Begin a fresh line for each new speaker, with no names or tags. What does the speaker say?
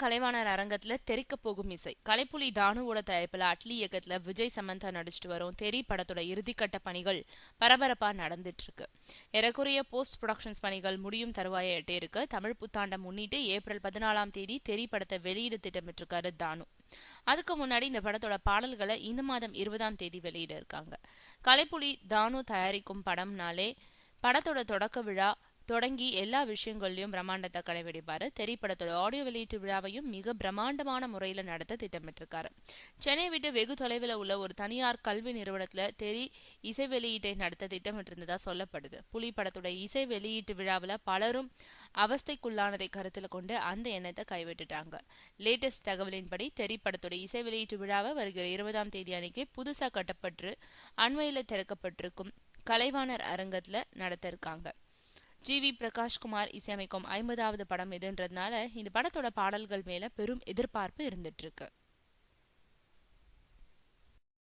கலைவாணர் அரங்கத்துல தெரிக்க போகும் இசை. கலைப்புலி தானுவோட தயாரிப்புல அட்லி இயக்கத்துல விஜய் சமந்தா நடிச்சிட்டு வரும் தெரி படத்தோட இறுதிக்கட்ட பணிகள் பரபரப்பா நடந்துட்டு இருக்கு. ஏறக்குறைய போஸ்ட் ப்ரொடக்ஷன்ஸ் பணிகள் முடியும் தருவாயை எட்டே இருக்கு. தமிழ் புத்தாண்டை முன்னிட்டு ஏப்ரல் 14 தெரி படத்தை வெளியிட திட்டமிட்டிருக்காரு தானு. அதுக்கு முன்னாடி இந்த படத்தோட பாடல்களை இந்த மாதம் 20 வெளியிட இருக்காங்க. கலைப்புலி தானு தயாரிக்கும் படம்னாலே படத்தோட தொடக்க விழா தொடங்கி எல்லா விஷயங்கள்லயும் பிரம்மாண்டத்தை கடைபிடிப்பாரு. திரைப்படத்தோட ஆடியோ வெளியீட்டு விழாவையும் மிக பிரம்மாண்டமான முறையில நடத்த திட்டமிட்டிருக்காரு. சென்னை விட்டு வெகு தொலைவில் உள்ள ஒரு தனியார் கல்வி நிறுவனத்துல தெரி இசை வெளியீட்டை நடத்த திட்டமிட்டிருந்ததா சொல்லப்படுது. புலி படத்தோட இசை வெளியீட்டு விழாவில் பலரும் அவஸ்தைக்குள்ளானதை கருத்தில் கொண்டு அந்த எண்ணத்தை கைவிட்டுட்டாங்க. லேட்டஸ்ட் தகவலின்படி தெரி படத்தோட இசை வெளியீட்டு விழாவை வருகிற 20 அன்னைக்கு புதுசா கட்டப்பட்டு அண்மையில திறக்கப்பட்டிருக்கும் கலைவாணர் அரங்கத்துல நடத்த இருக்காங்க. ஜி.வி. பிரகாஷ்குமார் இசையமைக்கும் 50வது படம் இதுன்றதுனால இந்த படத்தோட பாடல்கள் மேல பெரும் எதிர்பார்ப்பு இருந்துட்டு இருக்கு.